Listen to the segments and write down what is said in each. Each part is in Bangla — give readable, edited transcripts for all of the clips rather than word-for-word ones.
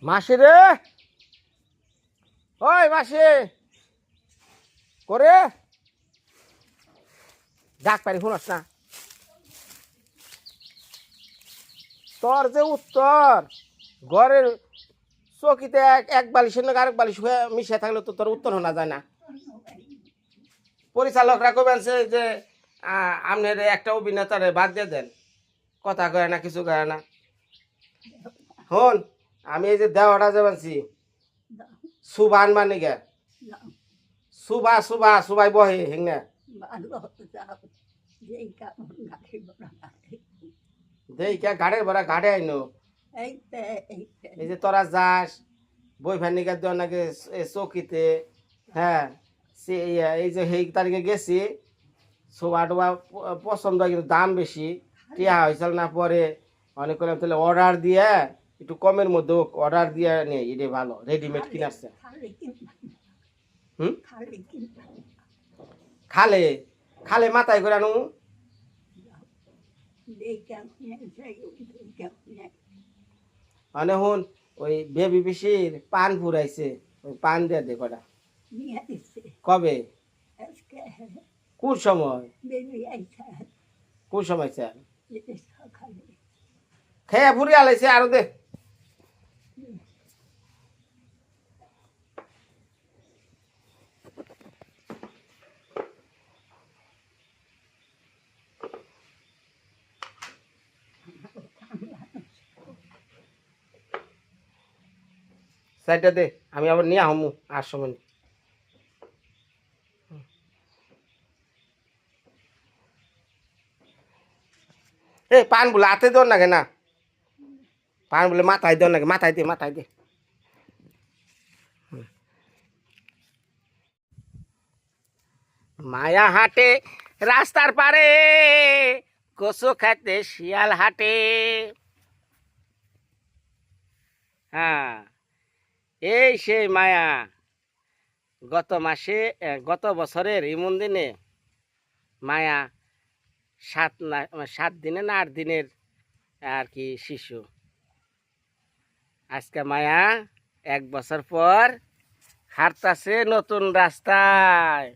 মাসি রে, ওই মাসি করে ডাক পারি শুনস না? তোর যে উত্তর ঘরের চকিতে এক বালিশের লোক আরেক বালিশ হয়ে মিশে থাকলে তো তোর উত্তর শোনা যায় না। পরিচালকরা কবেন যে আপনার একটা অভিনেতারে বাদ দিয়ে দেন, কথা কয় না, কিছু কয় না। হন আমি এই যে দেওয়াটা যে বানছি সুবান মানে গে সুবা সুবা সুবাই বহে হিংনা দেইকা গাড়ের ভরা গাড়ে আইনো। এই যে তোরা যাস বই ফ্যান নিকা দেওয়ার নাকি চকিতে, হ্যাঁ এই যে সেই তারিখে গেছি সোবা টোবা পছন্দ হয় কিন্তু দাম বেশি, টিয়া হয়েছিল না। পরে অনেক করলাম তাহলে অর্ডার দিয়ে একটু কমের মধ্যে অর্ডার দিয়ে নেই, এটা ভালো রেডিমেড কিনাচ্ছে। হুম খালে খালে মাথায় করে আনু। মানে হুন ওই বেবি পিসির পান ফুরাইছে, ওই পান দিয়ে দে কটা। কবে কোন সময় কোন সময় স্যার খেয়ে ফুরি আলাইছে আরো দে। সাইডটা দে, আমি আবার নিয়ে আহমু আর সময়। এই পান বলে হাতে দেওয়ার নাকি না, পান বলে মাথায় দেওয়ার নাকি, মাথায় দে মাথায় দে। মায়া হাটে রাস্তার পারে কচু খাইতে শিয়াল হাটে। হ্যাঁ এই সেই মায়া গত বছরের এমন দিনে মায়া 7 দিনে না 8 দিনের আর কি শিশু। আজকে মায়া 1 বছর পর হাঁটতাছে নতুন রাস্তায়।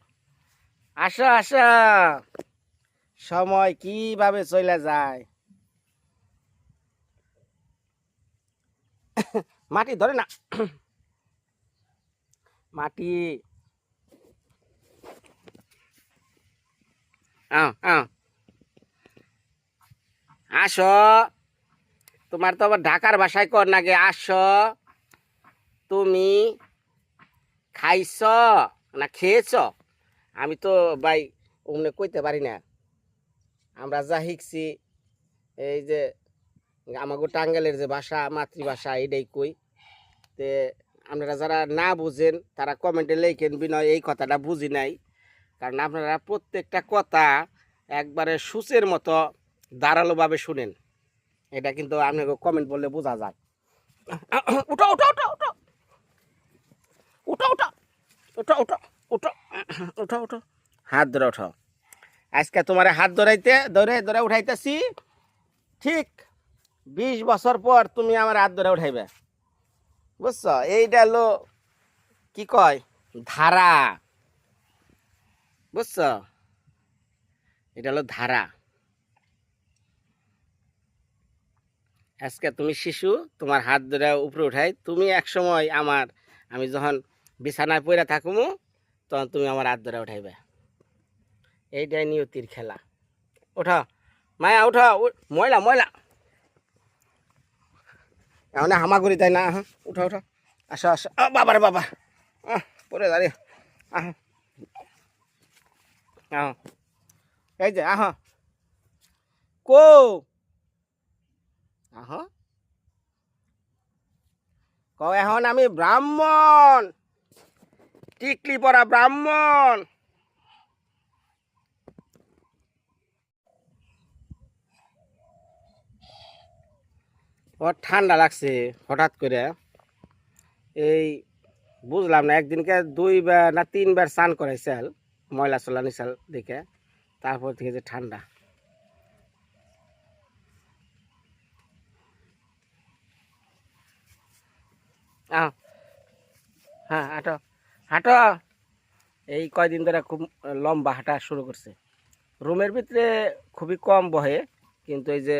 আসো আসো, সময় কিভাবে চলে যায়। মাটি ধরে না, মাটি আসো। তোমার তো আবার ঢাকার ভাষায় কর নাকি আসো। তুমি খাইছ না খেয়েছ? আমি তো ভাই অমনে কইতে পারি না। আমরা যা শিখছি এই যে আমাগো টাঙ্গাইলের যে ভাষা মাতৃভাষা এটাই কই। তে আপনারা যারা না বুঝেন তারা কমেন্টে লেখেন বিনয় এই কথাটা বুঝি নাই, কারণ আপনারা প্রত্যেকটা কথা একবারে সূচের মতো ধারালোভাবে শুনেন। এটা কিন্তু আপনাকে কমেন্ট বললে বোঝা যায়। উঠো উঠো উঠো উঠো উঠো উঠো উঠো উঠো উঠো উঠো উঠো, হাত ধরে উঠো। আজকে তোমার হাত ধরাইতে ধরে ধরে উঠাইতেছি, ঠিক 20 বছর পর তুমি আমার হাত ধরে উঠাইবে, বুঝছো? এইটা হলো কি কয় ধারা, বুঝছো? এটা হলো ধারা। আজকে তুমি শিশু, তোমার হাত ধরে উপরে উঠাই, তুমি এক সময় আমি যখন বিছানায় পড়ে থাকুমু তখন তুমি আমার হাত ধরে উঠাইবে। এইটাই নিয়তির খেলা। ওঠা মায়া উঠা, ময়লা ময়লা এমন হামাগুড়ি তাই না। উঠো উঠো, আসো আসো। বাবা রে বাবা, পরে দাঁড়িয়ে আহ আহ এই যে আহ কো আহ এখন আমি ব্রাহ্মণ, টিকলি পরা ব্রাহ্মণ। ও ঠান্ডা লাগছে হঠাৎ করে। এই বুঝলাম না, একদিনকে 2বার না 3বার স্নান করাইছাল, ময়লা চলা নিছাল দেখে, তারপর থেকে যে ঠান্ডা। আহ হ্যাঁ, হাঁটো হাঁটো। এই কয়দিন ধরে খুব লম্বা হাঁটা শুরু করছে। রুমের ভিতরে খুবই কম বহে, কিন্তু এই যে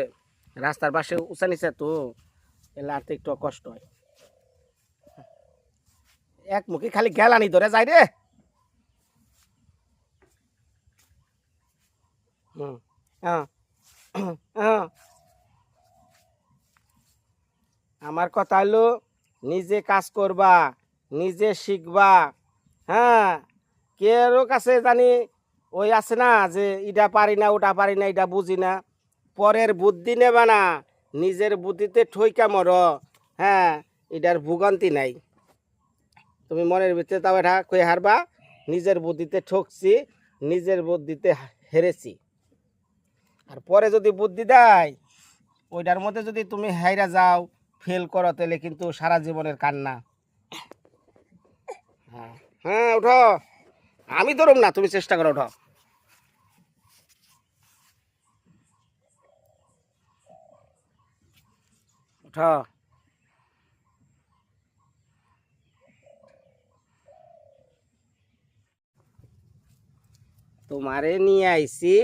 রাস্তার পাশে উঁচা নিচে তো এলে আর একটু কষ্ট হয়। এক মুখে খালি গেলানি ধরে যায় রে। হুম, হ্যাঁ, হ্যাঁ। আমার কথা হলো নিজে কাজ করবা, নিজে শিখবা। হ্যাঁ, কেউ কাছে জানি ওই আছে না যে এটা পারি না ওটা পারি না এটা বুঝি না, পরের বুদ্ধি নেবা না, নিজের বুদ্ধিতে ঠইকা মর। হ্যাঁ, এটার ভোগান্তি নাই। তুমি মনের ভিতরে তাও এটা কই হারবা, নিজের বুদ্ধিতে ঠকছি, নিজের বুদ্ধিতে হেরেছি। আর পরে যদি বুদ্ধি দেয় ওইটার মধ্যে যদি তুমি হাইরা যাও, ফেল করো, তাহলে কিন্তু সারা জীবনের কান্না। হ্যাঁ হ্যাঁ, ওঠো, আমি ধরুম না, তুমি চেষ্টা করো, ওঠো ওঠো। তোমারে নিয়ে আইছি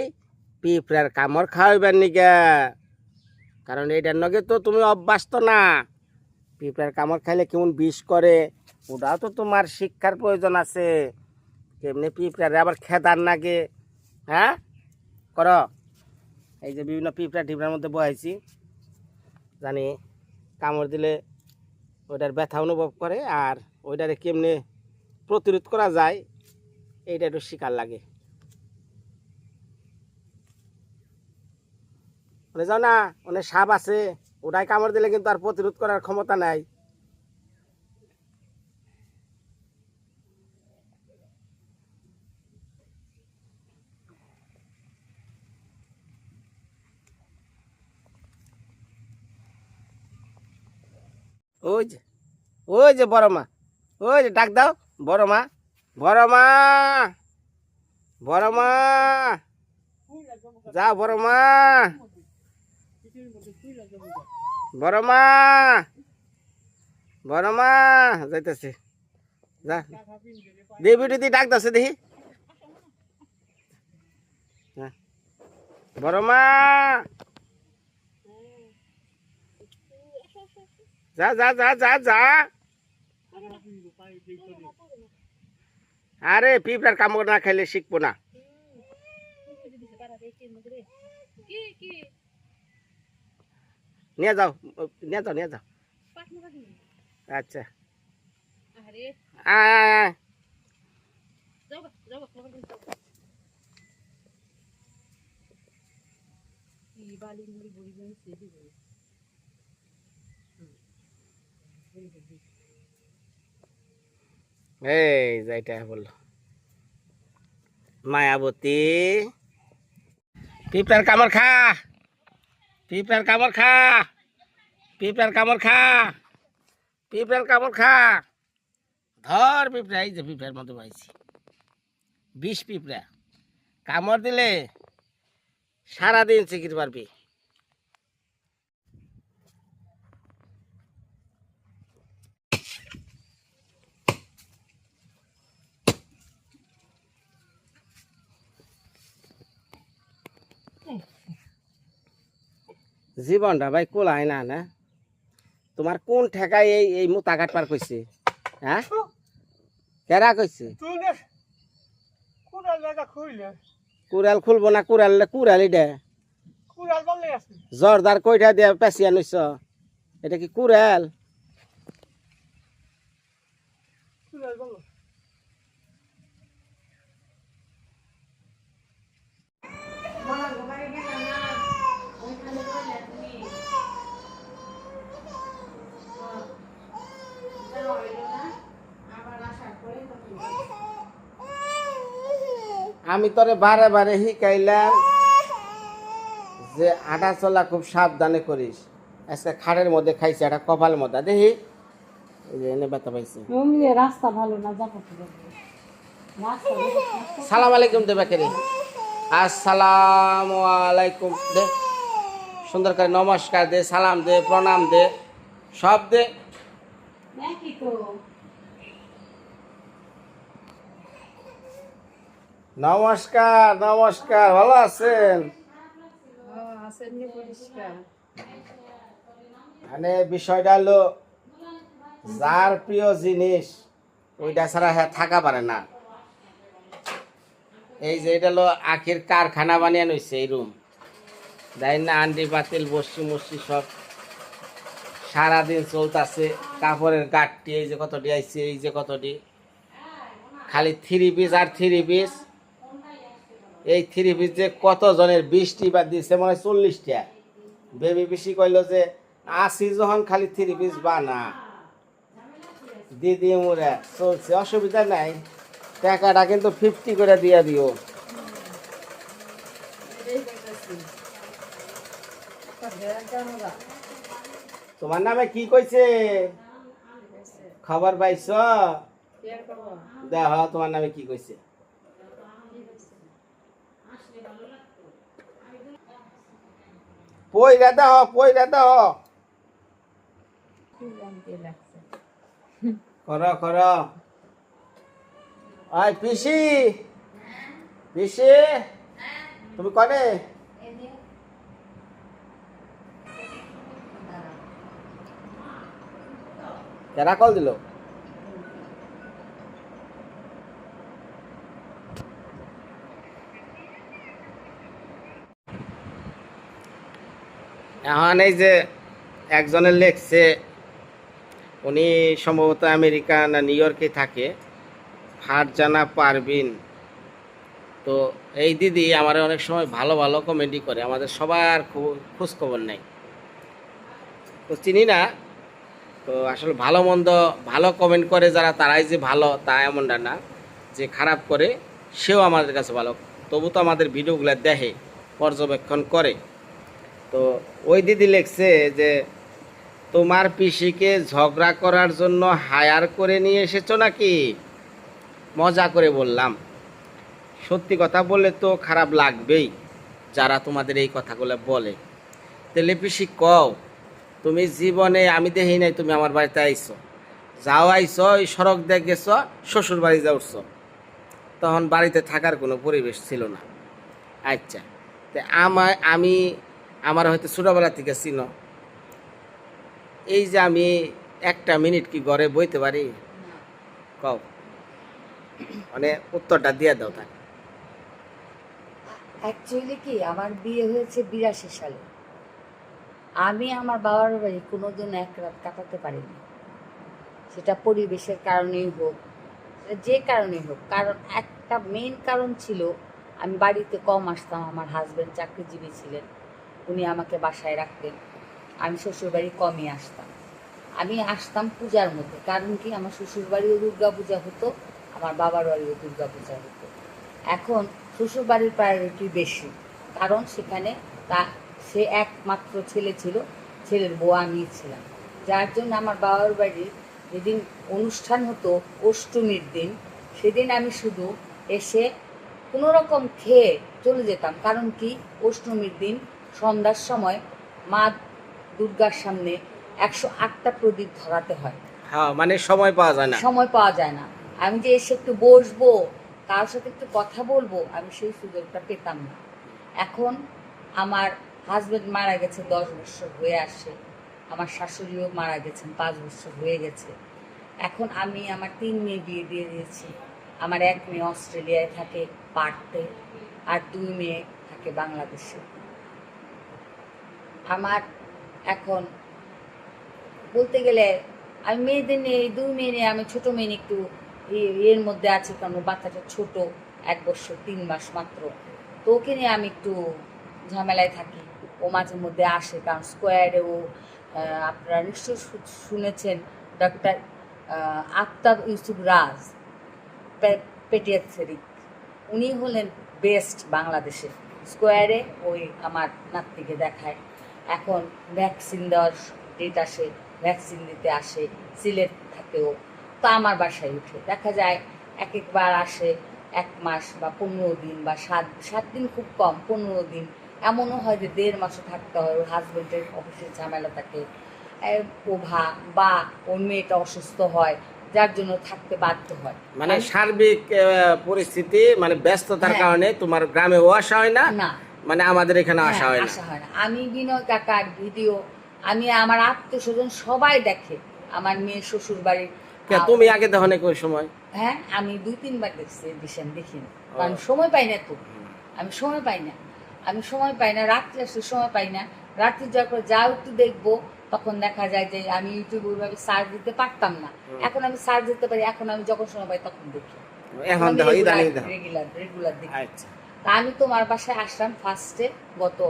পিঁপড়ার কামড় খাওয়াইবার নিগা, কারণ এইটার নগে তো তুমি অভ্যাস তো না। পিঁপড়ার কামড় খাইলে কেমন বিষ করে, ওটাও তো তোমার শিক্ষার প্রয়োজন আছে। কেমনি পিঁপড়ারে আবার খেদার নাগে। হ্যাঁ, করো। এই যে বিভিন্ন পিঁপড়া টিপড়ার মধ্যে বহাইছি, জানি কামড় দিলে ওইটার ব্যথা অনুভব করে, আর ওইটারে কেমনে প্রতিরোধ করা যায় এইটা একটু শিকার লাগে। ওনে যাও না, ওনে সাপ আছে, ওটাই কামড় দিলে কিন্তু আর প্রতিরোধ করার ক্ষমতা নাই। ওই যে, ওই যে বড় মা, ওই যে ডাক দাও, বড় মা, বড় মা, বড় মা, যাও বড় মা, বড় মা, বড় মা, যাইতেছে, যা দেবি দিদি ডাক দাও দেখি। হ্যাঁ, বড় মা, যা যা যা যা যা। আরে পিঁপড়ার কামড় না খাইলে শিখবো না। নিয়ে যাও, নিয়ে যাও, নিয়ে যাও। আচ্ছা, আয় আয় আয়। এই যাইটা বললো মায়াবতী, পিঁপড়ার কামড় খা, পিঁপড়ার কামড় খা, পিঁপড়ার কামড় খা, পিঁপড়ার কামড় খা। ধর পিঁপড়া, এই যে পিঁপড়ার মতো পাইছি, বিষ পিঁপড়া, কামড় দিলে সারাদিন চিকিৎ পারবি। জীবনটা ভাই কোলায় না না। তোমার কোন ঠেকায় এই এই মোতা কাটবার কইছে? হ্যাঁ, কেরা কইছে? কুড়াল খুলবো না, কুড়াল কুড়াল এটা জর্দার কইটা দিয়ে পেঁচিয়া লইছ, এটা কি কুড়াল? আমি তোরে বারে বারে শিখাইলাম যে হাঁটা চলা খুব সাবধানে করিস, আজকে খাড়ের মধ্যে খাইছে, একটা কপালের মধ্যে দেখি, এই যে এনে ব্যথা পাইছে। রাস্তা ভালো না, যাবো সালাম আলাইকুম দে বেকারি, আসসালামু আলাইকুম দে, সুন্দর করে নমস্কার দে, সালাম দে, প্রণাম দে, সব দে। নমস্কার নমস্কার, ভালো আছেন? মানে বিষয়টা হলো যার প্রিয় জিনিস ওইটা ছাড়া হ্যাঁ থাকা পারে না। এই যে এটা হলো আখের কারখানা বানিয়ে নইছে এই রুম, দেখ না, আন্ডি পাতিল বসি মসি সব সারাদিন চলতেছে। কাপড়ের গাঠটি এই যে কতটি আইছে, এই যে কতটি, খালি 3 পিস আর 3 পিস। এই 3 পিস যে কত জনের 20টি বা দিচ্ছে মনে হয় 40টা। বেবি বেশি কইলো যে আসি যখন খালি 3 পিস বানা দিদি মোরা চলছে, অসুবিধা নাই, টাকাটা কিন্তু 50 করে দিয়ে দিও। তোমার নামে কি কইছে খবর পাইছ? দেখ তোমার নামে কি কইছে। পয়রা দেহ, পয়রা দেহ, কর কর। আয় পিসি, পিসি তুমি কনে? কেরা কল দিল? এখন এই যে একজনের লেখছে, উনি সম্ভবত আমেরিকা না নিউ ইয়র্কে থাকে, ফারজানা পারভিন। তো এই দিদি আমার অনেক সময় ভালো ভালো কমেডি করে, আমাদের সবার খোঁজ খবর নেই, তো চিনি না। তো আসলে ভালো মন্দ ভালো কমেন্ট করে যারা, তারাই যে ভালো তা এমনটা না, যে খারাপ করে সেও আমাদের কাছে ভালো, তবু তো আমাদের ভিডিওগুলো দেখে, পর্যবেক্ষণ করে। তো ওই দিদি লিখছে যে তোমার পিসিকে ঝগড়া করার জন্য হায়ার করে নিয়ে এসেছো নাকি? মজা করে বললাম, সত্যি কথা বললে তো খারাপ লাগবেই যারা তোমাদের এই কথাগুলো বলে। তাহলে পিসি কও, তুমি জীবনে আমি দেখি নাই তুমি আমার বাড়িতে আইছো, যাও আইছো ওই সড়ক দিয়ে গেছো, শ্বশুর বাড়ি যা উঠছো, তখন বাড়িতে থাকার কোনো পরিবেশ ছিল না। আচ্ছা, তো আমার হয়তো ছোটোবেলা থেকে চিনো, এই যে আমি একটা মিনিট কি ঘরে বইতে পারি? কও, মানে উত্তরটা দিয়ে দাও তাই। অ্যাকচুয়ালি কি, আমার বিয়ে হয়েছে 82 সালে। আমি আমার বাবার বাড়ি কোনোদিন এক রাত কাটাতে পারিনি, সেটা পরিবেশের কারণেই হোক, সেটা যে কারণেই হোক। কারণ একটা মেইন কারণ ছিল, আমি বাড়িতে কম আসতাম। আমার হাজব্যান্ড চাকরিজীবী ছিলেন, উনি আমাকে বাসায় রাখতেন, আমি শ্বশুরবাড়ি কমই আসতাম। আমি আসতাম পূজার মধ্যে, কারণ কি আমার শ্বশুরবাড়িও দুর্গা পূজা হতো, আমার বাবার বাড়িও দুর্গা পূজা হতো। এখন শ্বশুরবাড়ির প্রায়োরিটি বেশি, কারণ সেখানে সে একমাত্র ছেলে ছিল, ছেলের বউ আমি ছিলাম, যার জন্য আমার বাবার বাড়ির যেদিন অনুষ্ঠান হতো অষ্টমীর দিন, সেদিন আমি শুধু এসে কোনো রকম খেয়ে চলে যেতাম। কারণ কি, অষ্টমীর দিন সন্ধ্যার সময় মা দুর্গার সামনে 108টা প্রদীপ ধরাতে হয়। হ্যাঁ, মানে সময় পাওয়া যায় না, সময় পাওয়া যায় না। আমি যে এসে একটু বসবো, কার সাথে একটু কথা বলবো, আমি সেই সুযোগটা পেতাম না। এখন আমার হাজব্যান্ড মারা গেছে 10 বছর হয়ে আসে, আমার শাশুড়িও মারা গেছেন 5 বছর হয়ে গেছে। এখন আমি আমার 3 মেয়ে বিয়ে দিয়ে দিয়েছি। আমার 1 মেয়ে অস্ট্রেলিয়ায় থাকে পার্থে, আর 2 মেয়ে থাকে বাংলাদেশে। আমার এখন বলতে গেলে আমি মেয়েদের নিয়ে, এই 2 মেয়ে নিয়ে, আমি ছোটো মেয়ে একটু এর মধ্যে আছি, কারণ বাচ্চাটা ছোট, 1 বছর 3 মাস মাত্র। তো ওকে নিয়ে আমি একটু ঝামেলায় থাকি। ও মাঝে মধ্যে আসে, কারণ স্কোয়ারে ও, আপনারা নিশ্চয়ই শুনেছেন, ডক্টর আফতাব ইউসুফ রাজ, পেডিয়াট্রিক, উনি হলেন বেস্ট বাংলাদেশে। স্কোয়ারে ওই আমার নাতনিকে দেখায়। এখন ভ্যাকসিন দেওয়ার ডেট আসে, ভ্যাকসিন দিতে আসে, সিলেট থাকেও, তো আমার বাসায় উঠে দেখা যায় এক একবার আসে 1 মাস বা 15 দিন বা 7 দিন, খুব কম 15 দিন, এমনও হয় যে 1.5 মাসও থাকতে হয়। ওর হাজবেন্ডের অফিসের ঝামেলা থাকে, বা ওর মেয়েটা অসুস্থ হয়, যার জন্য থাকতে বাধ্য হয়। মানে সার্বিক পরিস্থিতি, মানে ব্যস্ততার হ্যাঁ। কারণে তোমার গ্রামেও আসা হয় না, না, মানে আমাদের এখানে আসা হ্যাঁ, হয় না। আসা হয় না। আমি বিনয় কাকার ভিডিও, আমি আমার আত্মীয় স্বজন সবাই দেখে, আমার মেয়ের শ্বশুর বাড়ির। তুমি আগে দেখো নাকি ওই সময়? হ্যাঁ, আমি 2-3 বার দেখছি, দিশান দেখিনি, ও। কারণ সময় পাই না তো। আমি সময় পাই না, আমি সময় পাই না, রাত্রে আসলে সময় পাই না। রাত্রে যাওয়ার পর যাও একটু দেখবো, তখন দেখা যায় যে আমি ইউটিউবে ওইভাবে সার্চ দিতে পারতাম না। এখন আমি সার্চ দিতে পারি, এখন আমি যখন সময় পাই তখন দেখি। এখন দেখো, ইদানিং দেখো। রেগুলার দেখি। আচ্ছা। তা আমি তোমার বাসায় আসলাম ফার্স্টে গত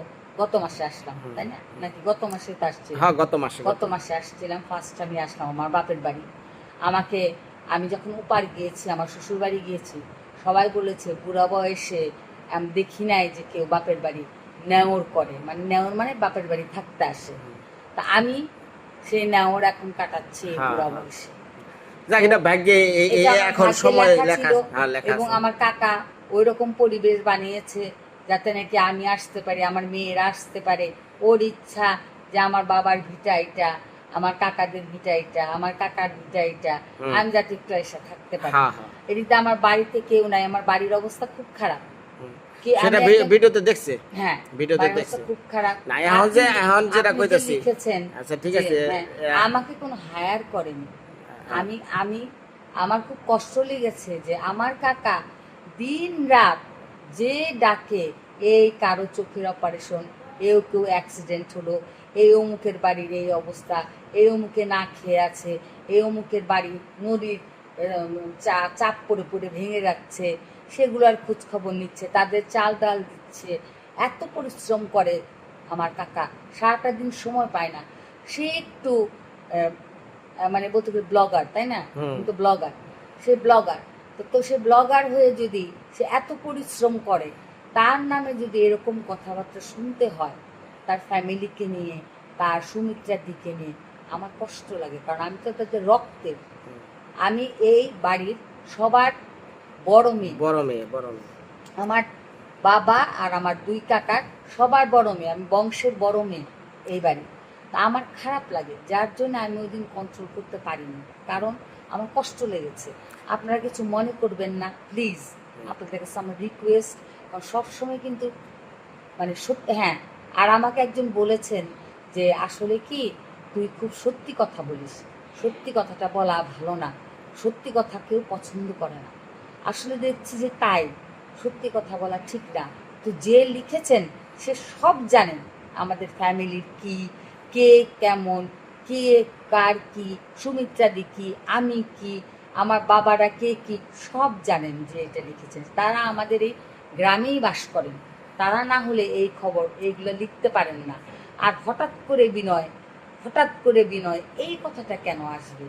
গত মাসে আসলাম, তাই না? নাকি গত মাসে তো আসছি? হ্যাঁ, গত মাসে। গত মাসে আসছিলাম, ফার্স্ট আমি আসলাম আমার বাপের বাড়ি। আমাকে, আমি যখন উপার গিয়েছি, আমার শ্বশুর বাড়ি গিয়েছি, সবাই বলেছে বুড়া বয়সে আমি দেখি নাই যে কেউ বাপের বাড়ি নেওর করে, মানে নেওর মানে বাপের বাড়ি থাকতে আসে। তা আমি সেই নেওর এখন কাটাচ্ছি এই হ্যাঁ, বুড়া হ্যাঁ। বয়সে। যাক, এটা ভাগ্যে এটা আমার এখন ভাগ্যে সময় লেখা লেখা, ছিল, হ্যাঁ, লেখা এবং আছে। আমার কাকা ওই রকম পরিবেশ বানিয়েছে যাতে নাকি আমি আসতে পারি, আমার মেয়েরা আসতে পারে। ওর ইচ্ছা যে আমার বাবার ভিটা এটা, আমার কাকাদের ভিটা এটা, আমার কাকার ভিটা এটা, হুম। আমি যাতে একটু এসে থাকতে পারি। হ্যাঁ, হ্যাঁ। এদিকে আমার বাড়িতে কেউ নাই, আমার বাড়ির অবস্থা খুব খারাপ। হুম। কি সেটা আমি একজন- ভিডিওতে দেখছে। হ্যাঁ, ভিডিওতে বাড়ির দেখছে। অবস্থা খুব খারাপ। না, এখন যে আপনি- এখন যেটা আপনি যে কইতাছি। লিখেছেন আচ্ছা, ঠিক যে, আছে। হ্যাঁ, আমাকে কোনো হায়ার করেনি। আমি আমি আমার খুব কষ্ট লেগেছে যে আমার কাকা দিন রাত যে ডাকে, এই কারো চোখের অপারেশন, কেউ অ্যাক্সিডেন্ট হলো, এই অমুকের বাড়ির এই অবস্থা, এই অমুকে না খেয়ে আছে, এই অমুকের বাড়ি নদীর চাপ পড়ে পড়ে ভেঙে যাচ্ছে, সেগুলোর খোঁজ খবর নিচ্ছে, তাদের চাল ডাল দিচ্ছে। এত পরিশ্রম করে আমার কাকা, সারাটা দিন সময় পায় না। সে একটু মানে বলতে গেলে ব্লগার, তাই না? হুম। কিন্তু ব্লগার, সে ব্লগার, তো সে ব্লগার হয়ে যদি সে এত পরিশ্রম করে, তার নামে যদি এরকম কথাবার্তা শুনতে হয়, তার ফ্যামিলিকে নিয়ে, তার সুমিত্রার দিকে নিয়ে, আমার কষ্ট লাগে, কারণ আমি তো তাদের রক্তের। আমি এই বাড়ির সবার বড় মেয়ে, বড় মেয়ে, বড় মেয়ে। আমার বাবা আর আমার 2 কাকার সবার বড় মেয়ে, আমি বংশের বড় মেয়ে এই বাড়ি। তা আমার খারাপ লাগে, যার জন্য আমি ওই দিন কন্ট্রোল করতে পারিনি, কারণ আমার কষ্ট লেগেছে। আপনারা কিছু মনে করবেন না প্লিজ, আপনাদের কাছে আমার রিকোয়েস্ট। কারণ সবসময় কিন্তু মানে সত্যি, হ্যাঁ। আর আমাকে একজন বলেছেন যে আসলে কি তুই খুব সত্যি কথা বলিস, সত্যি কথাটা বলা ভালো না, সত্যি কথা কেউ পছন্দ করে না। আসলে দেখছি যে তাই, সত্যি কথা বলা ঠিক না। তো যে লিখেছেন সে সব জানেন আমাদের ফ্যামিলির কি, কে কেমন, কে কার কি, সুমিত্রাদি কি, আমি কি, আমার বাবারা কে কি, সব জানেন যে এটা লিখেছেন। তারা আমাদের এই গ্রামেই বাস করেন, তারা না হলে এই খবর এইগুলো লিখতে পারেন না। আর হঠাৎ করে বিনয় এই কথাটা কেন আসবে,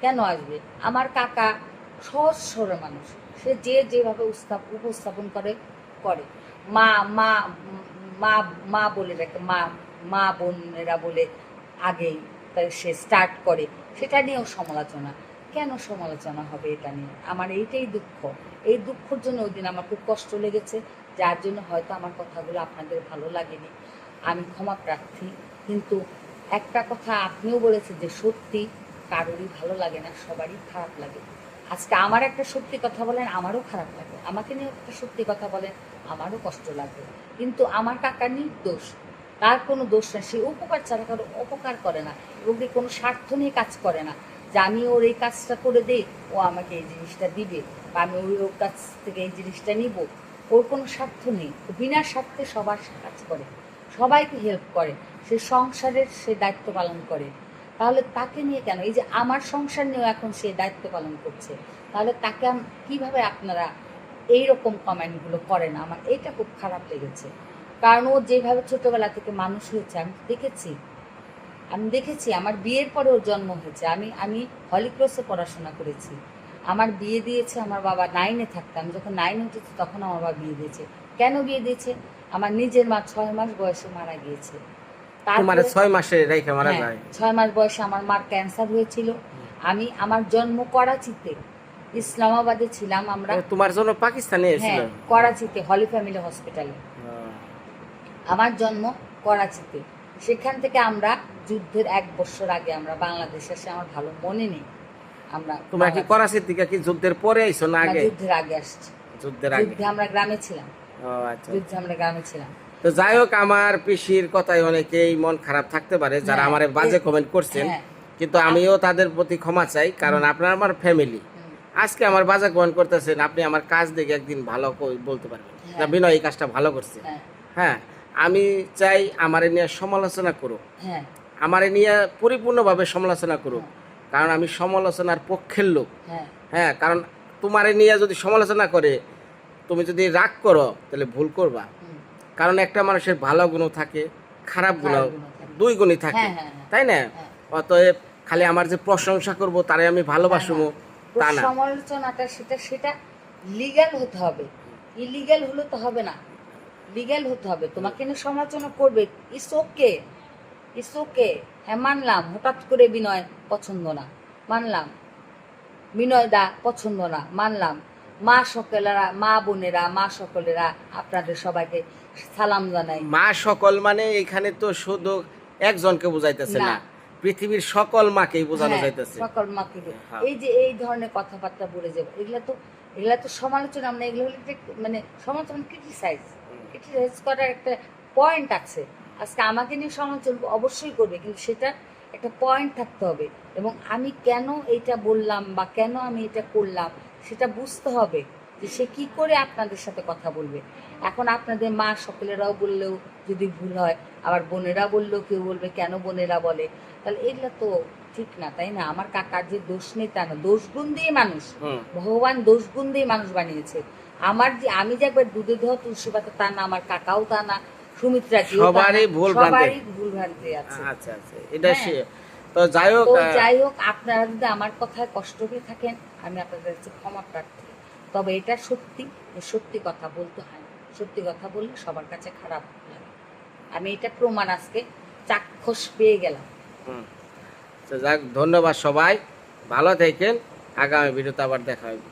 কেন আসবে? আমার কাকা সহজ সরল মানুষ, সে যেভাবে উপস্থাপন করে করে। মা মা মা মা বলে রাখে, মা বোনেরা বলে আগেই তাই সে স্টার্ট করে, সেটা নিয়েও সমালোচনা। কেন সমালোচনা হবে এটা নিয়ে? আমার এইটাই দুঃখ। এই দুঃখের জন্য ওই দিন আমার খুব কষ্ট লেগেছে, যার জন্য হয়তো আমার কথাগুলো আপনাদের ভালো লাগেনি, আমি ক্ষমা প্রার্থী। কিন্তু একটা কথা আপনিও বলেছেন যে সত্যি কারোরই ভালো লাগে না, সবারই খারাপ লাগে। আজকে আমার একটা সত্যি কথা বলেন, আমারও খারাপ লাগে, আমাকে নিয়ে একটা সত্যি কথা বলেন, আমারও কষ্ট লাগে। কিন্তু আমার কাকার নির্দোষ, তার কোনো দোষ না, সে উপকার ছাড়া কারো অপকার করে না, এবং কোনো স্বার্থ নিয়ে কাজ করে না যে আমি ওর এই কাজটা করে দিই, ও আমাকে এই জিনিসটা দিবে, বা আমি ওর কাছ থেকে এই জিনিসটা নিব। ওর কোনো স্বার্থ নেই, ও বিনা স্বার্থে সবার কাজ করে, সবাইকে হেল্প করে, সে সংসারের সে দায়িত্ব পালন করে। তাহলে তাকে নিয়ে কেন, এই যে আমার সংসার নিয়েও এখন সে দায়িত্ব পালন করছে, তাহলে তাকে কিভাবে আপনারা এইরকম কমেন্টগুলো করেন? আমার এইটা খুব খারাপ লেগেছে। কারণ ও যেভাবে ছোটোবেলা থেকে মানুষ হয়েছে আমি দেখেছি আমার বিয়ের পরে ওর জন্ম হয়েছে। আমি হলিক্রসে পড়াশোনা করেছি, আমার বিয়ে দিয়েছে আমার বাবা 9-এ থাকতে, আমি যখন 9-এ উঠেছি তখন আমার বাবা বিয়ে দিয়েছে। কেন বিয়ে দিয়েছে? আমার নিজের মা 6 মাস বয়সে মারা গিয়েছে। তোমার 6 মাসে রেখে মারা হ্যাঁ, যায়। 6 মাস বয়সে আমার মার ক্যান্সার হয়েছিল। আমার জন্ম করাচিতে, ইসলামাবাদে ছিলাম আমরা। তোমার জন্য পাকিস্তানে এসেছিল? হ্যাঁ, করাচিতে হলি ফ্যামিলি হসপিটালে। আমার জন্ম করাচিতে। সেখান থেকে আমরা যুদ্ধের 1 বছর আগে আমরা বাংলাদেশে এসে, আমার ভালো মনে নেই আমরা। তোমরা কি করাচি থেকে কি যুদ্ধের পরে আইছো না আগে? যুদ্ধের আগে আসছি। যুদ্ধের আগে যুদ্ধে আমরা গ্রামে ছিলাম। ও আচ্ছা। যুদ্ধে আমরা গ্রামে ছিলাম। তো যাই হোক, আমার পিসির কথায় অনেকেই মন খারাপ থাকতে পারে যারা হ্যাঁ, আমারে বাজে কমেন্ট করছেন, হ্যাঁ। কিন্তু আমিও তাদের প্রতি ক্ষমা চাই, কারণ আপনারা আমার ফ্যামিলি। আজকে আমার বাজে কমেন্ট করতেছেন, আপনি আমার কাজ দেখে একদিন ভালো বলতে পারবেন না বিনয় এই কাজটা ভালো করছে। হ্যাঁ, হ্যাঁ, আমি চাই আমারে নিয়ে সমালোচনা করুক, হ্যাঁ, আমারে নিয়ে পরিপূর্ণভাবে সমালোচনা করুক, কারণ আমি সমালোচনার পক্ষের লোক। হ্যাঁ, হ্যাঁ, কারণ তোমারে নিয়ে যদি সমালোচনা করে, তুমি যদি রাগ করো তাহলে ভুল করবা। হুম, কারণ একটা মানুষের ভালো গুণও থাকে, খারাপ গুণও, খারাপ গুণও থাকে। 2 গুণই থাকে, হ্যাঁ, হ্যাঁ, হ্যাঁ। তাই না? হ্যাঁ। অতএব খালি আমার যে প্রশংসা করব তারে আমি ভালোবাসবো তা না। সমালোচনাটা সেটা লিগ্যাল হতে হবে, ইলিগ্যাল হলে তো হবে না, লিগ্যাল হতে হবে। তোমাকে নিয়ে সমালোচনা করবে, ইটস ওকে, ইটস ওকে। হ্যাঁ, মানলাম হঠাৎ করে বিনয় পছন্দ না, মানলাম বিনয় দা পছন্দ না, মানলাম। মা সকলেরা, মা বোনেরা, মা সকলেরা আপনাদের সবাইকে সালাম জানাই। মা সকল মানে এখানে তো শুধু একজনকে বুঝাইতেছে না, না। পৃথিবীর সকল মাকেই বোঝানো হ্যাঁ, যাইতেছে। সকল মাকে। হ্যাঁ। এই যে এই ধরনের কথাবার্তা বলে যাবো, এগুলা তো সমালোচনা। আমরা এগুলো হলে মানে সমালোচনা, ক্রিটিসাইজ করার একটা পয়েন্ট আছে। আজকে আমাকে নিয়ে সমালোচনা অবশ্যই করবে, কিন্তু সেটা একটা পয়েন্ট থাকতে হবে, এবং আমি কেন এইটা বললাম বা কেন আমি এটা করলাম সেটা বুঝতে হবে, যে সে কি করে আপনাদের সাথে কথা বলবে। এখন আপনাদের মা সকলেরাও বললেও যদি ভুল হয়, আবার বোনেরা বললেও কেউ বলবে কেন বোনেরা বলে, তাহলে এগুলো তো ঠিক না, তাই না? আমার কাকার যে দোষ নেই তা না, দোষ গুণ দিয়ে মানুষ, ভগবান দোষ গুণ দিয়ে মানুষ বানিয়েছে। আমি যে একবার দুধে দেওয়া তুলসী পাতা তা না, আমার কাকাও তা না, সুমিত্রা জি সবারই ভুল ভ্রান্তি আছে। আচ্ছা আচ্ছা, এটা হ্যাঁ। তো যাই হোক। যাই হোক, আপনারা যদি আমার কথায় কষ্ট পেয়ে থাকেন, আমি আপনাদের কাছে ক্ষমা প্রার্থী। তবে এটা সত্যি, সত্যি কথা বলতে হয়, সত্যি কথা বললে সবার কাছে খারাপ লাগে। আমি এটা প্রমাণ আজকে চাক্ষুষ পেয়ে গেলাম। যাক, ধন্যবাদ সবাই, ভালো থাকেন, আগামী ভিডিওতে আবার দেখা হবে।